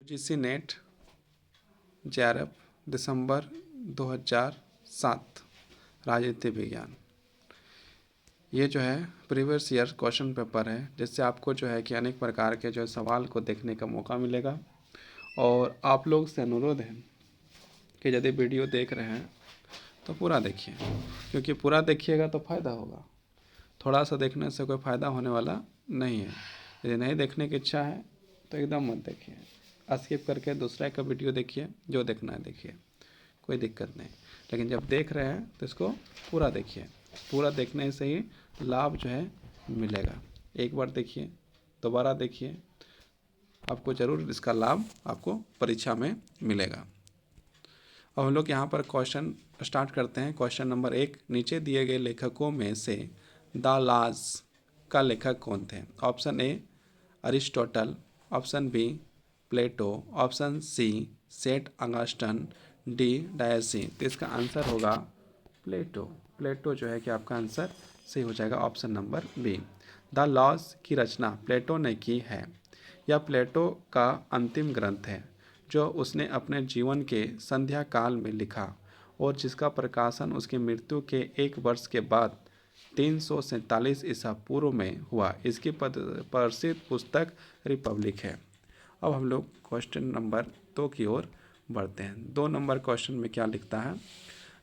UGC net JRF दिसंबर 2007 राजनीति विज्ञान। ये जो है प्रीवियस ईयर क्वेश्चन पेपर है, जिससे आपको जो है कि अनेक प्रकार के जो सवाल को देखने का मौका मिलेगा। और आप लोग से अनुरोध है कि यदि वीडियो देख रहे हैं तो पूरा देखिए, क्योंकि पूरा देखिएगा तो फ़ायदा होगा। थोड़ा सा देखने से कोई फ़ायदा होने वाला नहीं है। यदि नहीं देखने की इच्छा है तो एकदम मत देखिए, स्किप करके दूसरा का वीडियो देखिए, जो देखना है देखिए, कोई दिक्कत नहीं। लेकिन जब देख रहे हैं तो इसको पूरा देखिए, पूरा देखने से ही लाभ जो है मिलेगा। एक बार देखिए, दोबारा देखिए, आपको ज़रूर इसका लाभ आपको परीक्षा में मिलेगा। अब हम लोग यहाँ पर क्वेश्चन स्टार्ट करते हैं। क्वेश्चन नंबर 1, नीचे दिए गए लेखकों में से द लाज का लेखक कौन थे? Option A Aristotle, option B Plato, option C Saint Augustine, D Dicey. तो इसका आंसर होगा प्लेटो। प्लेटो जो है कि आपका आंसर सही हो जाएगा, option number B. The laws की रचना प्लेटो ने की है। यह प्लेटो का अंतिम ग्रंथ है जो उसने अपने जीवन के संध्या काल में लिखा और जिसका प्रकाशन उसकी मृत्यु के 1 वर्ष के बाद 347 ईसा पूर्व में हुआ। इसकी प्रसिद्ध पुस्तक रिपब्लिक है। अब हम लोग क्वेश्चन नंबर 2 की ओर बढ़ते हैं। 2 नंबर क्वेश्चन में क्या लिखता है?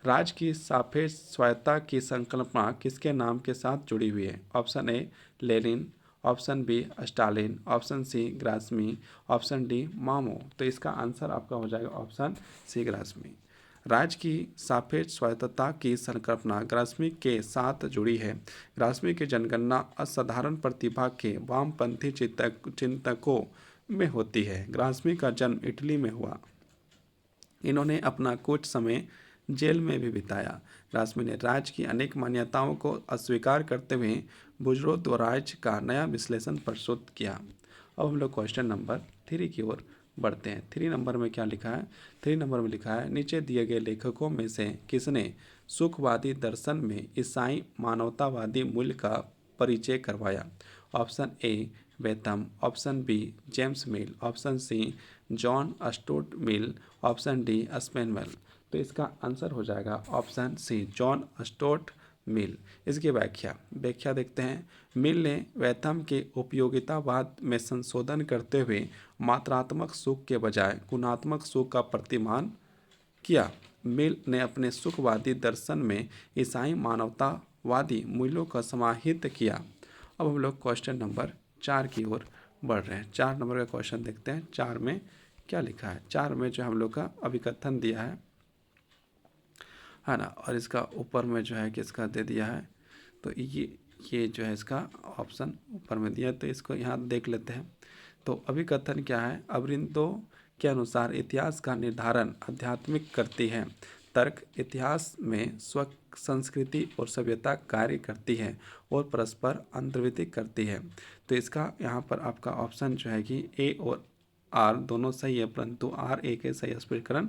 राज की सापेक्ष स्वायत्तता की संकल्पना किसके नाम के साथ जुड़ी हुई है? Option A Lenin, option B Stalin, option C Gramsci, option D Mao. तो इसका आंसर आपका हो जाएगा ऑप्शन सी ग्रास्मी। राज्य की सापेक्ष स्वायत्तता की संकल्पना ग्रास्मी के साथ जुड़ी है। ग्रास्मी की जनगणना असाधारण प्रतिभा के वामपंथी चिंतकों में होती है। ग्रास्मी का जन्म इटली में हुआ। इन्होंने अपना कुछ समय जेल में भी बिताया। ग्रास्मी ने राज्य की अनेक मान्यताओं को अस्वीकार करते हुए बुर्जोआ राज्य का नया विश्लेषण प्रस्तुत किया। अब हम लोग क्वेश्चन नंबर 3 की ओर बढ़ते हैं। 3 नंबर में क्या लिखा है? 3 नंबर में लिखा है, नीचे दिए गए लेखकों में से किसने सुखवादी दर्शन में ईसाई मानवतावादी मूल्य का परिचय करवाया? Option A Bentham, option B James Mill, option C John Stuart Mill, option D Spenwell. तो इसका आंसर हो जाएगा option C John Stuart Mill. इसकी व्याख्या देखते हैं। मिल ने वैथम के उपयोगितावाद में संशोधन करते हुए मात्रात्मक सुख के बजाय गुणात्मक सुख का प्रतिमान किया। मिल ने अपने सुखवादी दर्शन में ईसाई मानवतावादी मूल्यों का समाहित किया। अब हम लोग क्वेश्चन नंबर 4 की ओर बढ़ रहे हैं। 4 नंबर का क्वेश्चन देखते हैं। 4 में क्या लिखा है? 4 में जो हम लोग का अभिकथन दिया है ना, और इसका ऊपर में जो है कि इसका दे दिया है। तो ये जो है इसका ऑप्शन ऊपर में दिया, तो इसको यहाँ देख लेते हैं। तो अभिकथन क्या है? अरबिंदो के अनुसार इतिहास का निर्धारण आध्यात्मिक करती है। तर्क इतिहास में स्व संस्कृति और सभ्यता कार्य करती है और परस्पर अंतर्वृत्ति करती है। तो इसका यहाँ पर आपका ऑप्शन जो है कि ए और आर दोनों सही है, परंतु आर ए के सही स्पष्टीकरण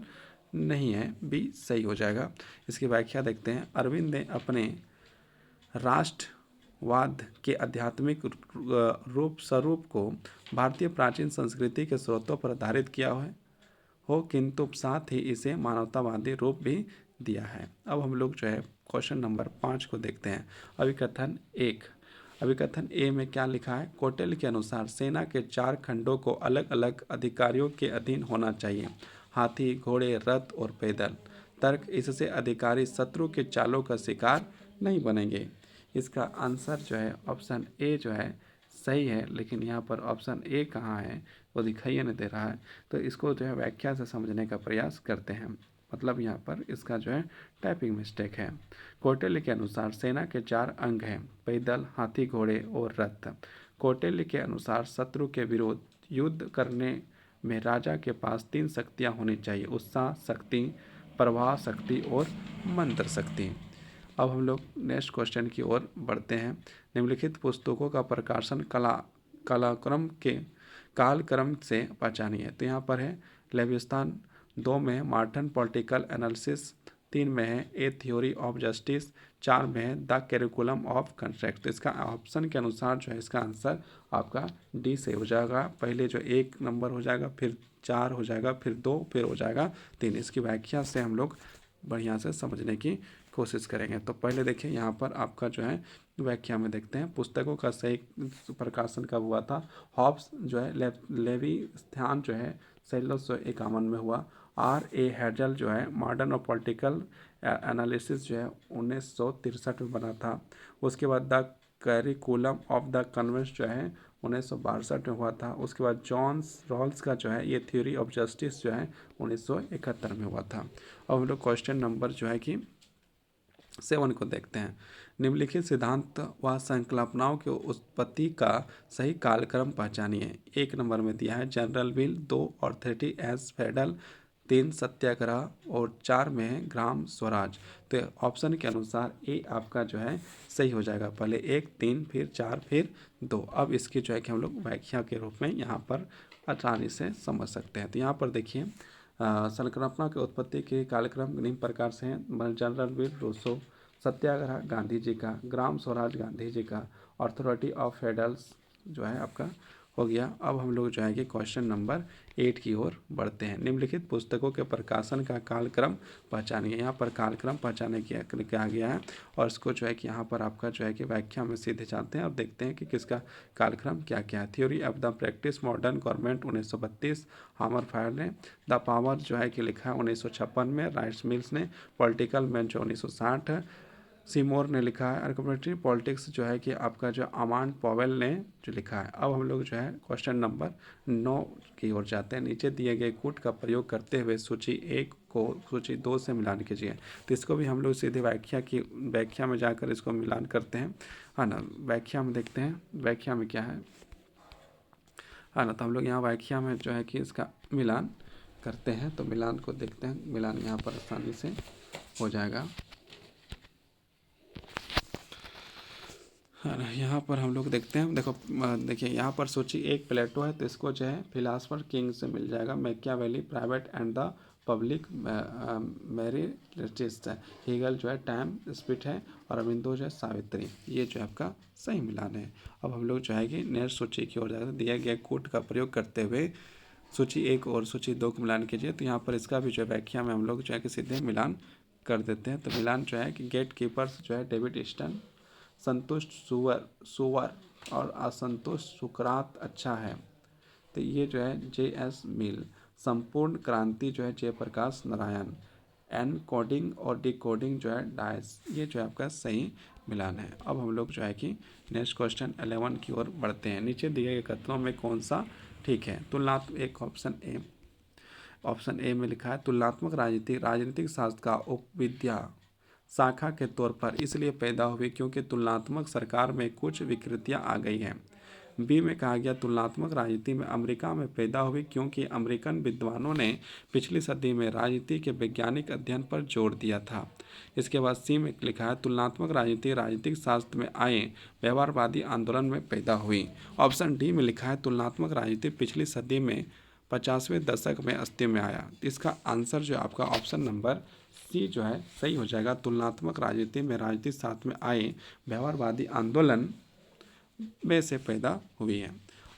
नहीं है, बी सही हो जाएगा। इसकी व्याख्या देखते हैं। अरविंद ने अपने राष्ट्रवाद के आध्यात्मिक रूप स्वरूप को भारतीय प्राचीन संस्कृति के स्रोतों पर आधारित किया हो, किंतु साथ ही इसे मानवतावादी रूप भी दिया है। अब हम लोग जो है क्वेश्चन नंबर 5 को देखते हैं। अभिकथन 1। अभिकथन ए में क्या लिखा है? कौटिल्य के अनुसार सेना के 4 खंडों को अलग अलग अधिकारियों के अधीन होना चाहिए, हाथी, घोड़े, रथ और पैदल। तर्क इससे अधिकारी शत्रु के चालों का शिकार नहीं बनेंगे। इसका आंसर जो है ऑप्शन ए जो है सही है, लेकिन यहाँ पर ऑप्शन ए कहाँ है वो दिखाई नहीं दे रहा है। तो इसको जो है व्याख्या से समझने का प्रयास करते हैं। मतलब यहाँ पर इसका जो है टाइपिंग मिस्टेक है। कौटिल्य के अनुसार सेना के 4 अंग हैं, पैदल, हाथी, घोड़े और रथ। कौटिल्य के अनुसार शत्रु के विरोध युद्ध करने में राजा के पास 3 शक्तियाँ होनी चाहिए, उत्साह शक्ति, प्रवाह शक्ति और मंत्र शक्ति। अब हम लोग नेक्स्ट क्वेश्चन की ओर बढ़ते हैं। निम्नलिखित पुस्तकों का प्रकाशन कालक्रम से पहचानिए। तो यहाँ पर है लेविस्तान 2 में मार्टन पॉलिटिकल एनालिसिस, 3 में है ए थ्योरी ऑफ जस्टिस, 4 में है द करिकुलम ऑफ कंस्ट्रक्ट। तो इसका ऑप्शन के अनुसार जो है इसका आंसर आपका डी से हो जाएगा। पहले जो 1 नंबर हो जाएगा, फिर 4 हो जाएगा, फिर 2, फिर हो जाएगा 3। इसकी व्याख्या से हम लोग बढ़िया से समझने की कोशिश करेंगे। तो पहले देखिए यहाँ पर आपका जो है व्याख्या में देखते हैं, पुस्तकों का सही प्रकाशन कब हुआ था। हॉब्स जो है लेविस्थान जो है 1651 में हुआ। R.A. हेजल जो है मॉडर्न और पॉलिटिकल एनालिसिस जो है 1963 में बना था। उसके बाद the curriculum of the conveyance जो है 1962 में हुआ था। उसके बाद जॉन रॉल्स का जो है ये थ्योरी ऑफ जस्टिस जो है 1971 में हुआ था। अब हम लोग क्वेश्चन नंबर जो है कि 7 को देखते हैं। निम्नलिखित सिद्धांत व संकल्पनाओं की उत्पत्ति का सही कालक्रम पहचानिए। 1 नंबर में दिया है general will, 2 authority as federal, 3 satyagraha और 4 में है ग्राम स्वराज। तो ऑप्शन के अनुसार ए आपका जो है सही हो जाएगा। पहले 1, 3, फिर 4, फिर 2। अब इसकी जो है कि हम लोग व्याख्या के रूप में यहाँ पर आसानी से समझ सकते हैं। तो यहाँ पर देखिए संकल्पना की उत्पत्ति के कार्यक्रम निम्न प्रकार से हैं। जनरल विल रूसो, सत्याग्रह गांधी जी का, ग्राम स्वराज गांधी जी का, अथॉरिटी ऑफ फेडरल्स जो है आपका हो गया। अब हम लोग जो है कि क्वेश्चन नंबर 8 की ओर बढ़ते हैं। निम्नलिखित पुस्तकों के प्रकाशन का कालक्रम पहचानिए। यहाँ पर कालक्रम पहचाने किया गया है और इसको जो है कि यहाँ पर आपका जो है कि व्याख्या में सीधे जाते हैं और देखते हैं कि किसका कालक्रम क्या क्या है। Theory of the practice modern government 1932, हामरफायर ने। द पावर जो है कि लिखा है 1956 में, राइट्स मिल्स ने। पॉलिटिकल मैन जो 1960 है, सीमोर ने लिखा है। आर्गुमेंटेटिव पॉलिटिक्स जो है कि आपका जो अमांड पॉवेल ने जो लिखा है। अब हम लोग जो है क्वेश्चन नंबर 9 की ओर जाते हैं। नीचे दिए गए कूट का प्रयोग करते हुए सूची 1 को सूची 2 से मिलान कीजिए। तो इसको भी हम लोग सीधे व्याख्या में जाकर इसको मिलान करते हैं, है ना। व्याख्या में देखते हैं व्याख्या में क्या है ना। तो हम लोग यहाँ व्याख्या में जो है कि इसका मिलान करते हैं। तो मिलान को देखते हैं, मिलान यहाँ पर आसानी से हो जाएगा। है ना। यहाँ पर हम लोग देखते हैं, देखिए यहाँ पर सूची 1 प्लेटो है, तो इसको जो है फिलासफर किंग से मिल जाएगा। Machiavelli private and the public मेरिटिस्ट है। हीगल जो है टाइम स्पिरिट है और अरबिंदो जो है सावित्री। ये जो है आपका सही मिलान है। अब हम लोग जो है कि नेक्स्ट सूची की ओर जाते हैं। दिया गया कूट का प्रयोग करते हुए सूची 1 और सूची 2 को मिलान कीजिए। तो यहाँ पर इसका भी जो है व्याख्या में हम लोग जो है कि सीधे मिलान कर देते हैं। तो मिलान जो है कि गेट कीपर्स जो है डेविड ईस्टन, संतुष्ट सुवर और असंतुष्ट सुकरात अच्छा है। तो ये जो है J.S. मिल। संपूर्ण क्रांति जो है जयप्रकाश नारायण। एनकोडिंग और डिकोडिंग जो है डायस। ये जो है आपका सही मिलान है। अब हम लोग जो है कि नेक्स्ट क्वेश्चन 11 की ओर बढ़ते हैं। नीचे दिए गए कथनों में कौन सा ठीक है। तुलनात्मक ऑप्शन ए में लिखा है तुलनात्मक राजनीतिक शास्त्र का उपविद्या शाखा के तौर पर इसलिए पैदा हुई क्योंकि तुलनात्मक सरकार में कुछ विकृतियां आ गई हैं। बी में कहा गया तुलनात्मक राजनीति में अमेरिका में पैदा हुई क्योंकि अमेरिकन विद्वानों ने पिछली सदी में राजनीति के वैज्ञानिक अध्ययन पर जोर दिया था। इसके बाद सी में लिखा है तुलनात्मक राजनीति राजनीतिक शास्त्र में आए व्यवहारवादी आंदोलन में पैदा हुई। ऑप्शन डी में लिखा है तुलनात्मक राजनीति पिछली सदी में 50वें दशक में अस्तित्व में आया। इसका आंसर जो आपका ऑप्शन नंबर सी जो है सही हो जाएगा। तुलनात्मक राजनीति में राजनीतिक शास्त्र में आए व्यवहारवादी आंदोलन में से पैदा हुई है।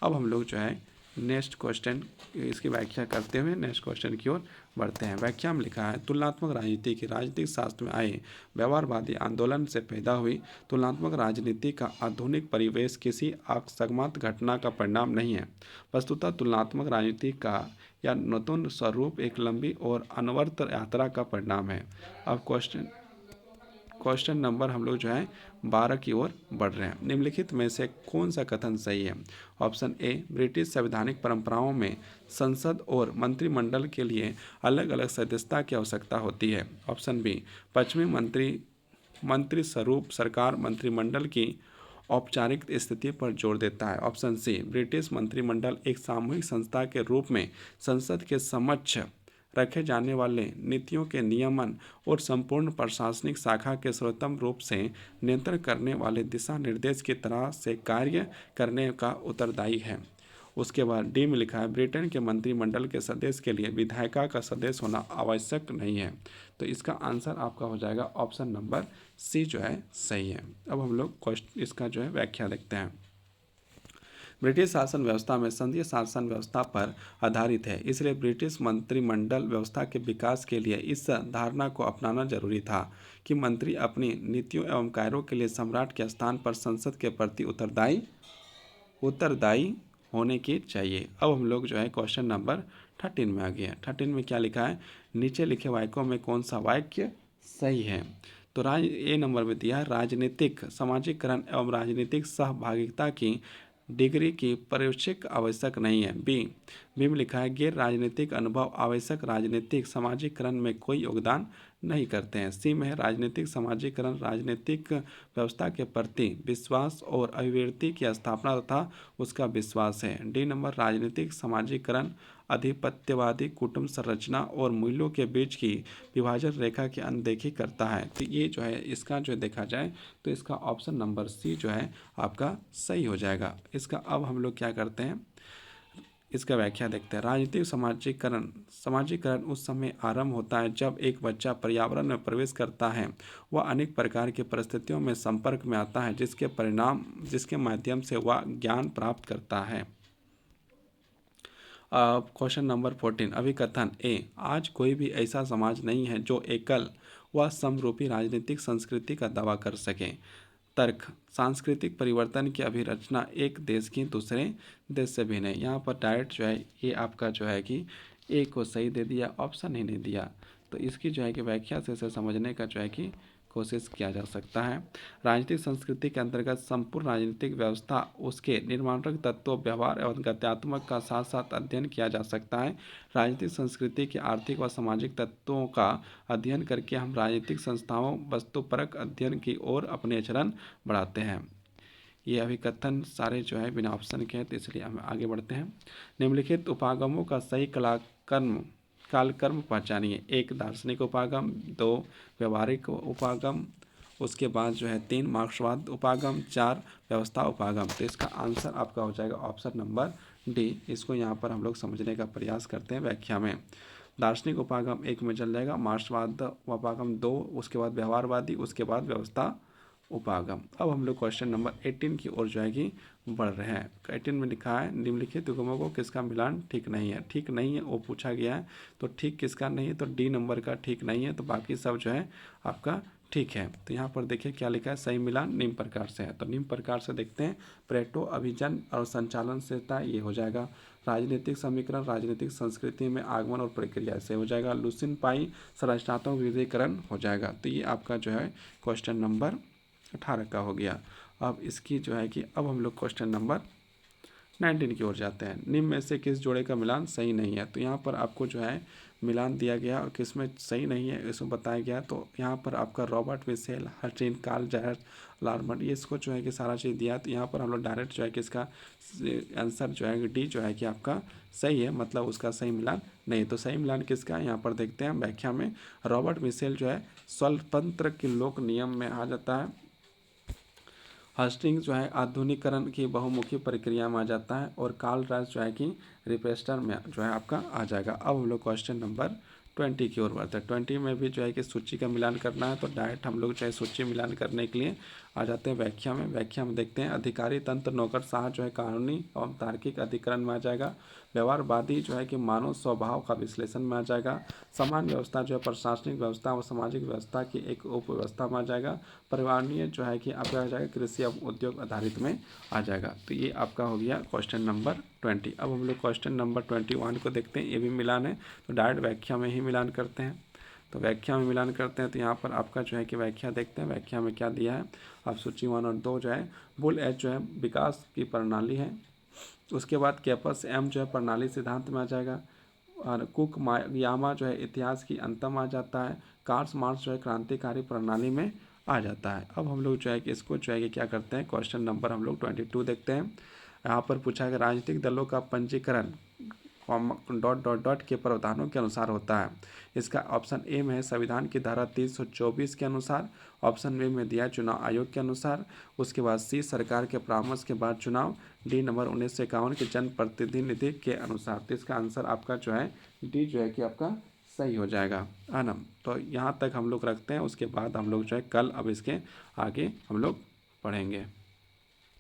अब हम लोग जो है नेक्स्ट क्वेश्चन इसकी व्याख्या करते हुए नेक्स्ट क्वेश्चन की ओर बढ़ते हैं। व्याख्या में लिखा है तुलनात्मक राजनीति की राजनीतिक शास्त्र में आए व्यवहारवादी आंदोलन से पैदा हुई। तुलनात्मक राजनीति का आधुनिक परिवेश किसी अकस्मात घटना का परिणाम नहीं है। वस्तुतः तुलनात्मक राजनीति का या नूतन स्वरूप एक लंबी और अनवरत यात्रा का परिणाम है। अब क्वेश्चन नंबर हम लोग जो है 12 की ओर बढ़ रहे हैं। निम्नलिखित में से कौन सा कथन सही है। ऑप्शन ए ब्रिटिश संवैधानिक परंपराओं में संसद और मंत्रिमंडल के लिए अलग अलग सदस्यता की आवश्यकता होती है। ऑप्शन बी पश्चिमी मंत्री स्वरूप सरकार मंत्रिमंडल की औपचारिक स्थिति पर जोर देता है। ऑप्शन सी ब्रिटिश मंत्रिमंडल एक सामूहिक संस्था के रूप में संसद के समक्ष रखे जाने वाले नीतियों के नियमन और संपूर्ण प्रशासनिक शाखा के सर्वोत्तम रूप से नियंत्रण करने वाले दिशा निर्देश की तरह से कार्य करने का उत्तरदायी है। उसके बाद डी में लिखा है ब्रिटेन के मंत्रिमंडल के सदस्य के लिए विधायिका का सदस्य होना आवश्यक नहीं है। तो इसका आंसर आपका हो जाएगा ऑप्शन नंबर सी जो है सही है। अब हम लोग क्वेश्चन इसका जो है व्याख्या देखते हैं। ब्रिटिश शासन व्यवस्था में संघीय शासन व्यवस्था पर आधारित है, इसलिए ब्रिटिश मंत्रिमंडल व्यवस्था के विकास के लिए इस धारणा को अपनाना जरूरी था कि मंत्री अपनी नीतियों एवं कार्यों के लिए सम्राट के स्थान पर संसद के प्रति उत्तरदायी होने की चाहिए। अब हम लोग जो है क्वेश्चन नंबर 13 में आ गए हैं। 13 में क्या लिखा है, नीचे लिखे वाक्यों में कौन सा वाक्य सही है। तो ए नंबर में दिया है राजनीतिक समाजीकरण एवं राजनीतिक सहभागिता की डिग्री की परीक्षिक आवश्यक नहीं है। बी में लिखा है गैर राजनीतिक अनुभव आवश्यक राजनीतिक समाजीकरण में कोई योगदान नहीं करते हैं। सी में है राजनीतिक समाजीकरण राजनीतिक व्यवस्था के प्रति विश्वास और अभिव्यक्ति की स्थापना तथा उसका विश्वास है। डी नंबर राजनीतिक समाजीकरण आधिपत्यवादी कुटुंब संरचना और मूल्यों के बीच की विभाजन रेखा की अनदेखी करता है। तो ये जो है इसका जो देखा जाए तो इसका ऑप्शन नंबर सी जो है आपका सही हो जाएगा। इसका अब हम लोग क्या करते हैं, इसका व्याख्या देखते हैं। राजनीतिक समाजीकरण उस समय आरंभ होता है जब एक बच्चा पर्यावरण में प्रवेश करता है, वह अनेक प्रकार की परिस्थितियों में संपर्क में आता है जिसके माध्यम से वह ज्ञान प्राप्त करता है। क्वेश्चन नंबर 14 अभिकथन ए आज कोई भी ऐसा समाज नहीं है जो एकल व समरूपी राजनीतिक संस्कृति का दावा कर सके। तर्क सांस्कृतिक परिवर्तन की अभिरचना एक देश की दूसरे देश से भिन्न है। यहाँ पर डायरेक्ट जो है ये आपका जो है कि ए को सही दे दिया, ऑप्शन ही नहीं दिया। तो इसकी जो है कि व्याख्या से इसे समझने का जो है कि कोशिश किया जा सकता है। राजनीतिक संस्कृति के अंतर्गत संपूर्ण राजनीतिक व्यवस्था उसके निर्माणक तत्वों व्यवहार एवं गत्यात्मक का साथ साथ अध्ययन किया जा सकता है। राजनीतिक संस्कृति के आर्थिक व सामाजिक तत्वों का अध्ययन करके हम राजनीतिक संस्थाओं वस्तुपरक अध्ययन की ओर अपने चरण बढ़ाते हैं। ये अभिकथन सारे जो है बिना ऑप्शन के हैं, तो इसलिए हम आगे बढ़ते हैं। निम्नलिखित उपागमों का सही कालक्रम पहचानिए। 1 दार्शनिक उपागम, 2 व्यवहारिक उपागम, उसके बाद जो है 3 मार्क्सवाद उपागम, 4 व्यवस्था उपागम। तो इसका आंसर आपका हो जाएगा ऑप्शन नंबर डी। इसको यहाँ पर हम लोग समझने का प्रयास करते हैं व्याख्या में। दार्शनिक उपागम 1 में चल जाएगा, मार्क्सवाद उपागम 2, उसके बाद व्यवहारवादी, उसके बाद व्यवस्था उपागम। अब हम लोग क्वेश्चन नंबर 18 की ओर जो है कि बढ़ रहे हैं। 18 में लिखा है निम्नलिखित युग्मों को किसका मिलान ठीक नहीं है। ठीक नहीं है वो पूछा गया है, तो ठीक किसका नहीं है, तो डी नंबर का ठीक नहीं है, तो बाकी सब जो है आपका ठीक है। तो यहाँ पर देखिए क्या लिखा है, सही मिलान निम्न प्रकार से है। तो निम्न प्रकार से देखते हैं, प्रेटो अभिजन और संचालन से ये हो जाएगा। राजनीतिक समीकरण राजनीतिक संस्कृति में आगमन और प्रक्रिया से हो जाएगा। लुसिन पाई संरचनात्मक विविधीकरण हो जाएगा। तो ये आपका जो है क्वेश्चन नंबर 18 का हो गया। अब इसकी जो है कि अब हम लोग क्वेश्चन नंबर 19 की ओर जाते हैं। निम्न में से किस जोड़े का मिलान सही नहीं है। तो यहाँ पर आपको जो है मिलान दिया गया और किस में सही नहीं है इसमें बताया गया। तो यहाँ पर आपका रॉबर्ट मिशेल, हर्टिन, कार्ल जहर, लार्मन, ये इसको जो है कि सारा चीज़ दिया। तो यहाँ पर हम लोग डायरेक्ट जो है कि इसका आंसर जो है डी जो है कि आपका सही है, मतलब उसका सही मिलान नहीं। तो सही मिलान किसका यहाँ पर देखते हैं व्याख्या में। रॉबर्ट मिशेल जो है स्वतंत्र के लोक नियम में आ जाता है। हस्टिंग्स जो है आधुनिकीकरण की बहुमुखी प्रक्रिया में आ जाता है। और कार्ल राइस जो है कि रिपेस्टर में जो है आपका आ जाएगा। अब हम लोग क्वेश्चन नंबर 20 की ओर बढ़ते हैं। 20 में भी जो है कि सूची का मिलान करना है, तो डायरेक्ट हम लोग जो है सूची मिलान करने के लिए आ जाते हैं व्याख्या में। व्याख्या में देखते हैं अधिकारी तंत्र नौकरशाह जो है कानूनी एवं तार्किक अधिकरण में आ जाएगा। व्यवहारवादी जो है कि मानव स्वभाव का विश्लेषण में आ जाएगा। समान व्यवस्था जो है प्रशासनिक व्यवस्था और सामाजिक व्यवस्था की एक उपव्यवस्था में आ जाएगा। पर्यावरणीय जो है कि आपका आ जाएगा कृषि एवं उद्योग आधारित में आ जाएगा। तो ये आपका हो गया क्वेश्चन नंबर 20। अब हम लोग क्वेश्चन नंबर 21 को देखते हैं। ये भी मिलान है, तो डायरेक्ट व्याख्या में ही मिलान करते हैं। तो व्याख्या में मिलान करते हैं, तो यहाँ पर आपका जो है कि व्याख्या देखते हैं। व्याख्या में क्या दिया है, आप सूची 1 और 2 जो है बुल एच जो है विकास की प्रणाली है। उसके बाद कैपस एम जो है प्रणाली सिद्धांत में आ जाएगा। और कुक यामा जो है इतिहास की अंतम आ जाता है। कार्ल मार्क्स जो है क्रांतिकारी प्रणाली में आ जाता है। अब हम लोग जो है कि इसको जो है कि क्या करते हैं, क्वेश्चन नंबर हम लोग 22 देखते हैं। यहाँ पर पूछा गया राजनीतिक दलों का पंजीकरण डॉट डॉट डॉट के प्रावधानों के अनुसार होता है। इसका ऑप्शन ए में है संविधान की धारा 324 के अनुसार, ऑप्शन बी में दिया चुनाव आयोग के अनुसार, उसके बाद सी सरकार के परामर्श के बाद चुनाव, डी नंबर 1951 के जन प्रतिनिधि के अनुसार। तो इसका आंसर आपका जो है डी जो है कि आपका सही हो जाएगा, है ना। तो यहाँ तक हम लोग रखते हैं, उसके बाद हम लोग जो है कल अब इसके आगे हम लोग पढ़ेंगे।